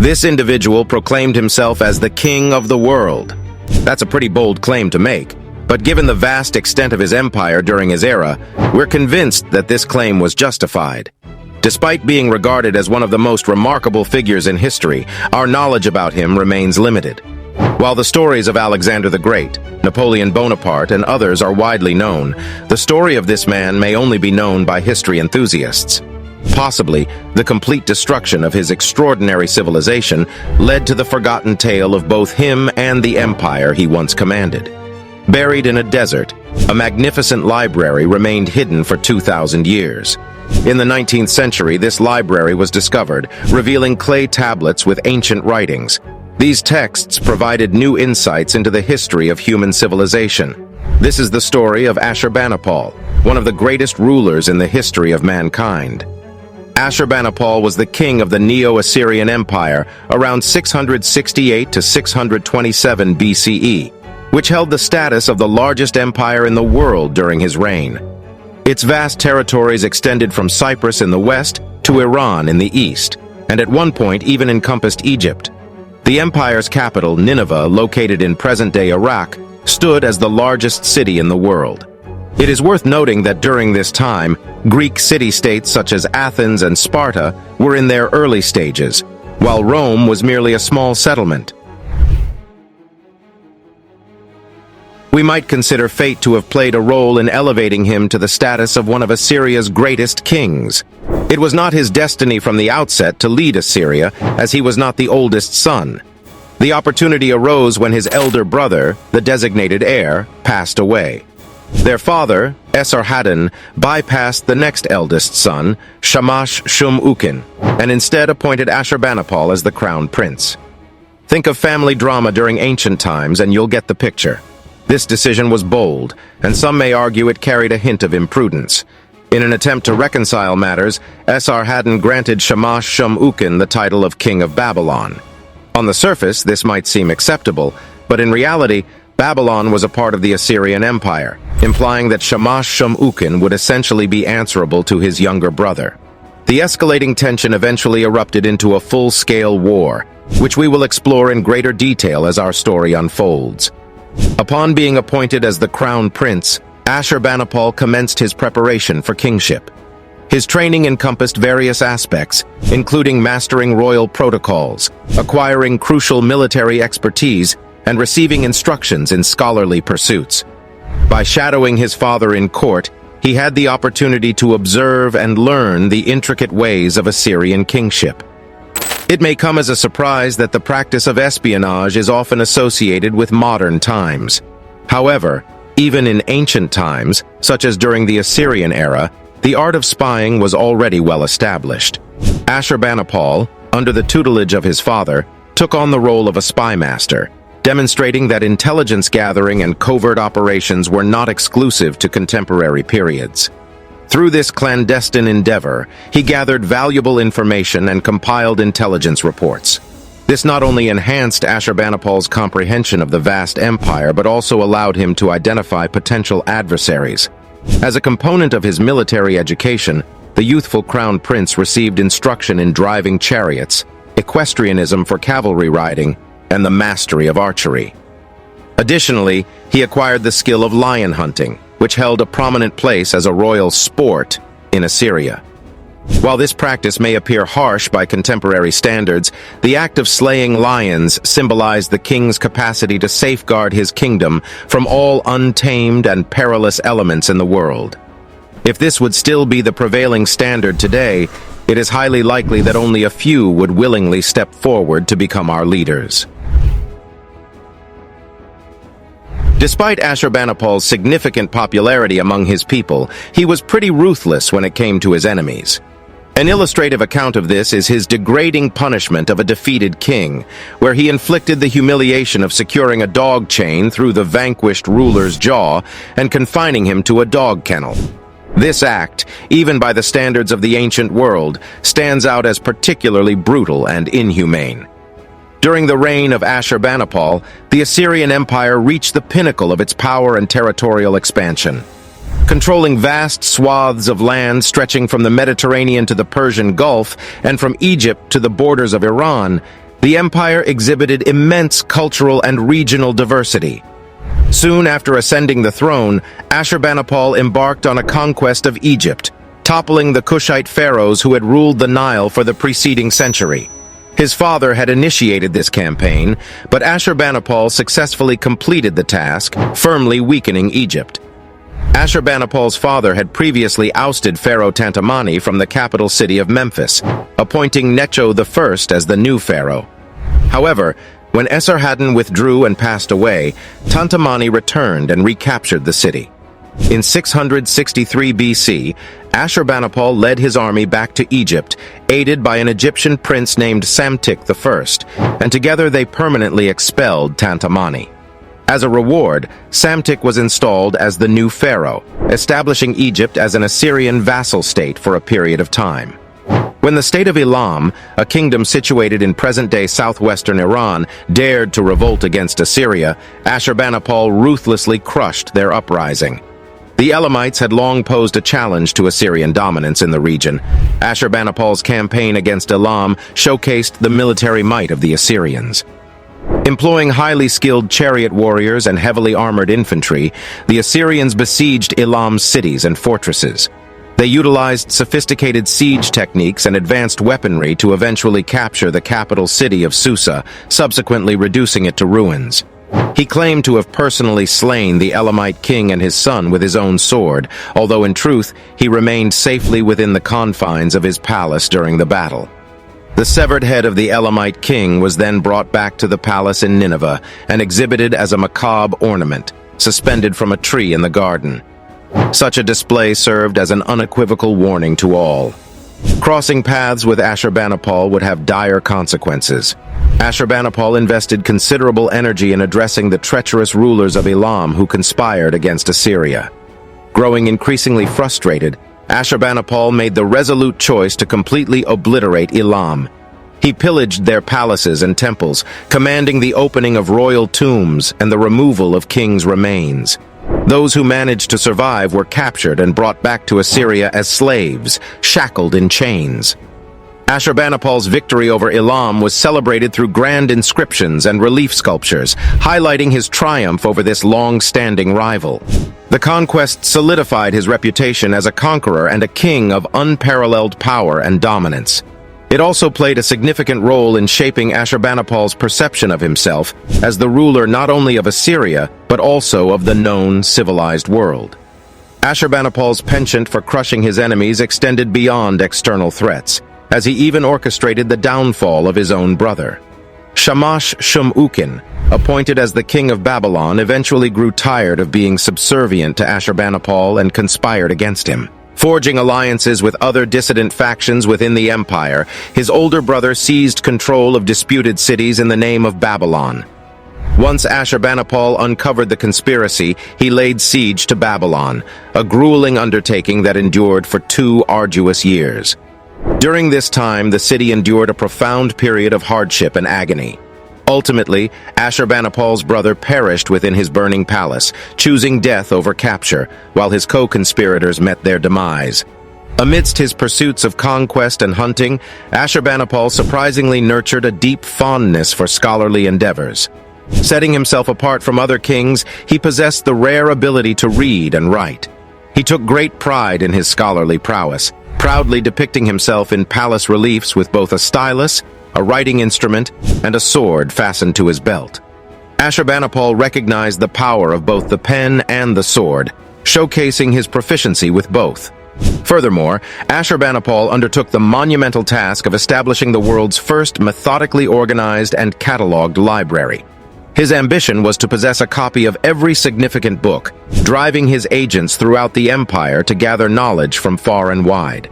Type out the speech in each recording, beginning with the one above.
This individual proclaimed himself as the king of the world. That's a pretty bold claim to make, but given the vast extent of his empire during his era, we're convinced that this claim was justified. Despite being regarded as one of the most remarkable figures in history, our knowledge about him remains limited. While the stories of Alexander the Great, Napoleon Bonaparte, and others are widely known, the story of this man may only be known by history enthusiasts. Possibly, the complete destruction of his extraordinary civilization led to the forgotten tale of both him and the empire he once commanded. Buried in a desert, a magnificent library remained hidden for 2,000 years. In the 19th century, this library was discovered, revealing clay tablets with ancient writings. These texts provided new insights into the history of human civilization. This is the story of Ashurbanipal, one of the greatest rulers in the history of mankind. Ashurbanipal was the king of the Neo-Assyrian Empire around 668 to 627 BCE, which held the status of the largest empire in the world during his reign. Its vast territories extended from Cyprus in the west to Iran in the east, and at one point even encompassed Egypt. The empire's capital, Nineveh, located in present-day Iraq, stood as the largest city in the world. It is worth noting that during this time, Greek city-states such as Athens and Sparta were in their early stages, while Rome was merely a small settlement. We might consider fate to have played a role in elevating him to the status of one of Assyria's greatest kings. It was not his destiny from the outset to lead Assyria, as he was not the oldest son. The opportunity arose when his elder brother, the designated heir, passed away. Their father, Esarhaddon, bypassed the next eldest son, Shamash-Shum-Ukin, and instead appointed Ashurbanipal as the crown prince. Think of family drama during ancient times and you'll get the picture. This decision was bold, and some may argue it carried a hint of imprudence. In an attempt to reconcile matters, Esarhaddon granted Shamash-Shum-Ukin the title of King of Babylon. On the surface, this might seem acceptable, but in reality, Babylon was a part of the Assyrian Empire, implying that Shamash-Shum-Ukin would essentially be answerable to his younger brother. The escalating tension eventually erupted into a full-scale war, which we will explore in greater detail as our story unfolds. Upon being appointed as the crown prince, Ashurbanipal commenced his preparation for kingship. His training encompassed various aspects, including mastering royal protocols, acquiring crucial military expertise, and receiving instructions in scholarly pursuits. By shadowing his father in court, he had the opportunity to observe and learn the intricate ways of Assyrian kingship. It may come as a surprise that the practice of espionage is often associated with modern times. However, even in ancient times, such as during the Assyrian era, the art of spying was already well established. Ashurbanipal, under the tutelage of his father, took on the role of a spy master, demonstrating that intelligence gathering and covert operations were not exclusive to contemporary periods. Through this clandestine endeavor, he gathered valuable information and compiled intelligence reports. This not only enhanced Ashurbanipal's comprehension of the vast empire, but also allowed him to identify potential adversaries. As a component of his military education, the youthful crown prince received instruction in driving chariots, equestrianism for cavalry riding, and the mastery of archery. Additionally, he acquired the skill of lion hunting, which held a prominent place as a royal sport in Assyria. While this practice may appear harsh by contemporary standards, the act of slaying lions symbolized the king's capacity to safeguard his kingdom from all untamed and perilous elements in the world. If this would still be the prevailing standard today, it is highly likely that only a few would willingly step forward to become our leaders. Despite Ashurbanipal's significant popularity among his people, he was pretty ruthless when it came to his enemies. An illustrative account of this is his degrading punishment of a defeated king, where he inflicted the humiliation of securing a dog chain through the vanquished ruler's jaw and confining him to a dog kennel. This act, even by the standards of the ancient world, stands out as particularly brutal and inhumane. During the reign of Ashurbanipal, the Assyrian Empire reached the pinnacle of its power and territorial expansion. Controlling vast swaths of land stretching from the Mediterranean to the Persian Gulf and from Egypt to the borders of Iran, The empire exhibited immense cultural and regional diversity. Soon after ascending the throne, Ashurbanipal embarked on a conquest of Egypt, toppling the Kushite pharaohs who had ruled the Nile for the preceding century. His father had initiated this campaign, but Ashurbanipal successfully completed the task, firmly weakening Egypt. Ashurbanipal's father had previously ousted Pharaoh Tantamani from the capital city of Memphis, appointing Necho I as the new pharaoh. However, when Esarhaddon withdrew and passed away, Tantamani returned and recaptured the city. In 663 BC, Ashurbanipal led his army back to Egypt, aided by an Egyptian prince named Psamtik I, and together they permanently expelled Tantamani. As a reward, Psamtik was installed as the new pharaoh, establishing Egypt as an Assyrian vassal state for a period of time. When the state of Elam, a kingdom situated in present-day southwestern Iran, dared to revolt against Assyria, Ashurbanipal ruthlessly crushed their uprising. The Elamites had long posed a challenge to Assyrian dominance in the region. Ashurbanipal's campaign against Elam showcased the military might of the Assyrians. Employing highly skilled chariot warriors and heavily armored infantry, the Assyrians besieged Elam's cities and fortresses. They utilized sophisticated siege techniques and advanced weaponry to eventually capture the capital city of Susa, subsequently reducing it to ruins. He claimed to have personally slain the Elamite king and his son with his own sword, although in truth, he remained safely within the confines of his palace during the battle. The severed head of the Elamite king was then brought back to the palace in Nineveh and exhibited as a macabre ornament, suspended from a tree in the garden. Such a display served as an unequivocal warning to all. Crossing paths with Ashurbanipal would have dire consequences. Ashurbanipal invested considerable energy in addressing the treacherous rulers of Elam who conspired against Assyria. Growing increasingly frustrated, Ashurbanipal made the resolute choice to completely obliterate Elam. He pillaged their palaces and temples, commanding the opening of royal tombs and the removal of kings' remains. Those who managed to survive were captured and brought back to Assyria as slaves, shackled in chains. Ashurbanipal's victory over Elam was celebrated through grand inscriptions and relief sculptures, highlighting his triumph over this long-standing rival. The conquest solidified his reputation as a conqueror and a king of unparalleled power and dominance. It also played a significant role in shaping Ashurbanipal's perception of himself as the ruler not only of Assyria, but also of the known civilized world. Ashurbanipal's penchant for crushing his enemies extended beyond external threats, as he even orchestrated the downfall of his own brother. Shamash-Shum-Ukin, appointed as the king of Babylon, eventually grew tired of being subservient to Ashurbanipal and conspired against him. Forging alliances with other dissident factions within the empire, his older brother seized control of disputed cities in the name of Babylon. Once Ashurbanipal uncovered the conspiracy, he laid siege to Babylon, a grueling undertaking that endured for 2 arduous years. During this time, the city endured a profound period of hardship and agony. Ultimately, Ashurbanipal's brother perished within his burning palace, choosing death over capture, while his co-conspirators met their demise. Amidst his pursuits of conquest and hunting, Ashurbanipal surprisingly nurtured a deep fondness for scholarly endeavors. Setting himself apart from other kings, he possessed the rare ability to read and write. He took great pride in his scholarly prowess, proudly depicting himself in palace reliefs with both a stylus, a writing instrument, and a sword fastened to his belt. Ashurbanipal recognized the power of both the pen and the sword, showcasing his proficiency with both. Furthermore, Ashurbanipal undertook the monumental task of establishing the world's first methodically organized and cataloged library. His ambition was to possess a copy of every significant book, driving his agents throughout the empire to gather knowledge from far and wide.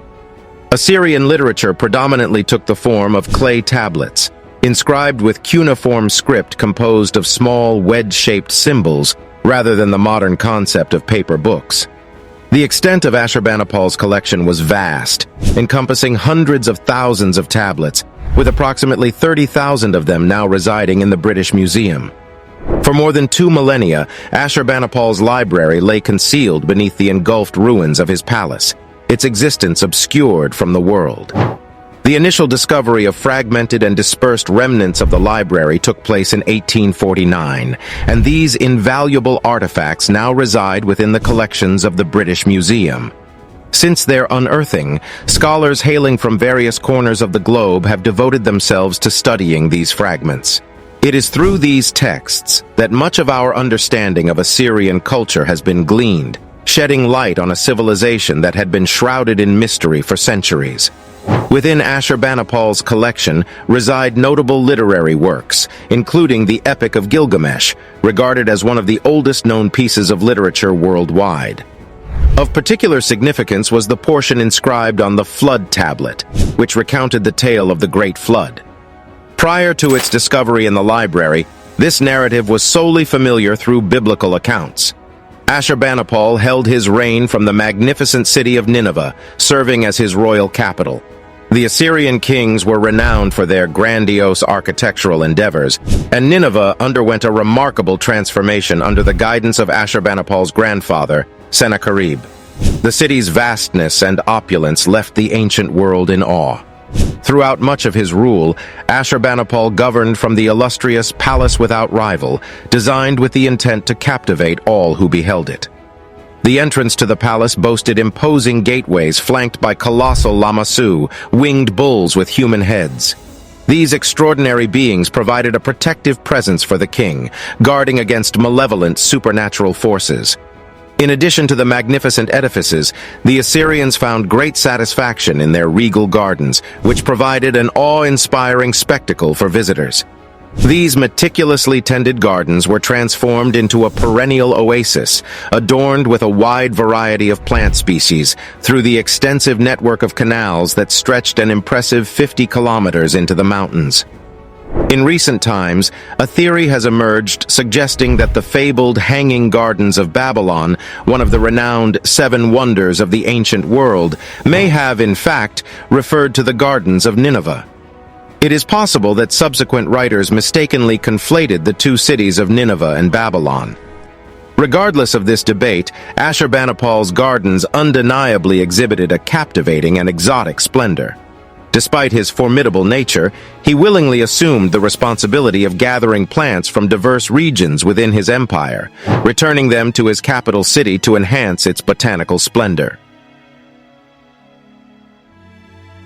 Assyrian literature predominantly took the form of clay tablets, inscribed with cuneiform script composed of small wedge-shaped symbols rather than the modern concept of paper books. The extent of Ashurbanipal's collection was vast, encompassing hundreds of thousands of tablets, with approximately 30,000 of them now residing in the British Museum. For more than 2 millennia, Ashurbanipal's library lay concealed beneath the engulfed ruins of his palace, its existence obscured from the world. The initial discovery of fragmented and dispersed remnants of the library took place in 1849, and these invaluable artifacts now reside within the collections of the British Museum. Since their unearthing, scholars hailing from various corners of the globe have devoted themselves to studying these fragments. It is through these texts that much of our understanding of Assyrian culture has been gleaned, shedding light on a civilization that had been shrouded in mystery for centuries. Within Ashurbanipal's collection reside notable literary works, including the Epic of Gilgamesh, regarded as one of the oldest known pieces of literature worldwide. Of particular significance was the portion inscribed on the Flood Tablet, which recounted the tale of the Great Flood. Prior to its discovery in the library, this narrative was solely familiar through biblical accounts. Ashurbanipal held his reign from the magnificent city of Nineveh, serving as his royal capital. The Assyrian kings were renowned for their grandiose architectural endeavors, and Nineveh underwent a remarkable transformation under the guidance of Ashurbanipal's grandfather, Sennacherib. The city's vastness and opulence left the ancient world in awe. Throughout much of his rule, Ashurbanipal governed from the illustrious palace without rival, designed with the intent to captivate all who beheld it. The entrance to the palace boasted imposing gateways flanked by colossal lamassu, winged bulls with human heads. These extraordinary beings provided a protective presence for the king, guarding against malevolent supernatural forces. In addition to the magnificent edifices, the Assyrians found great satisfaction in their regal gardens, which provided an awe-inspiring spectacle for visitors. These meticulously tended gardens were transformed into a perennial oasis, adorned with a wide variety of plant species, through the extensive network of canals that stretched an impressive 50 kilometers into the mountains. In recent times, a theory has emerged suggesting that the fabled Hanging Gardens of Babylon, one of the renowned seven wonders of the ancient world, may have, in fact, referred to the gardens of Nineveh. It is possible that subsequent writers mistakenly conflated the two cities of Nineveh and Babylon. Regardless of this debate, Ashurbanipal's gardens undeniably exhibited a captivating and exotic splendor. Despite his formidable nature, he willingly assumed the responsibility of gathering plants from diverse regions within his empire, returning them to his capital city to enhance its botanical splendor.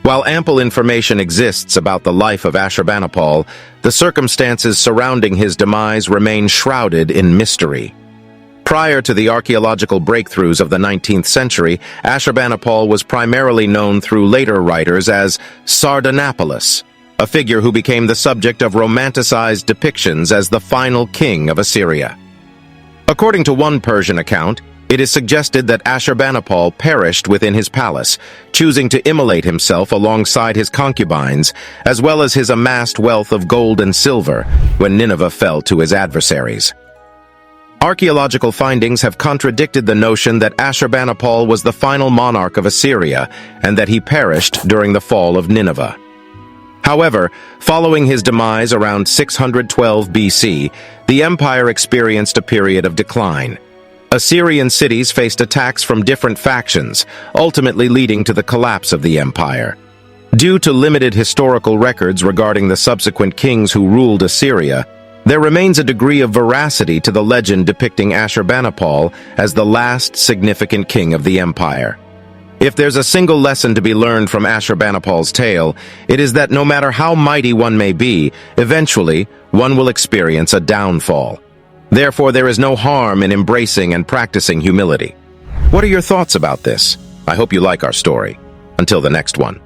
While ample information exists about the life of Ashurbanipal, the circumstances surrounding his demise remain shrouded in mystery. Prior to the archaeological breakthroughs of the 19th century, Ashurbanipal was primarily known through later writers as Sardanapalus, a figure who became the subject of romanticized depictions as the final king of Assyria. According to one Persian account, it is suggested that Ashurbanipal perished within his palace, choosing to immolate himself alongside his concubines, as well as his amassed wealth of gold and silver, when Nineveh fell to his adversaries. Archaeological findings have contradicted the notion that Ashurbanipal was the final monarch of Assyria and that he perished during the fall of Nineveh. However, following his demise around 612 BC, the empire experienced a period of decline. Assyrian cities faced attacks from different factions, ultimately leading to the collapse of the empire. Due to limited historical records regarding the subsequent kings who ruled Assyria, there remains a degree of veracity to the legend depicting Ashurbanipal as the last significant king of the empire. If there's a single lesson to be learned from Ashurbanipal's tale, it is that no matter how mighty one may be, eventually one will experience a downfall. Therefore, there is no harm in embracing and practicing humility. What are your thoughts about this? I hope you like our story. Until the next one.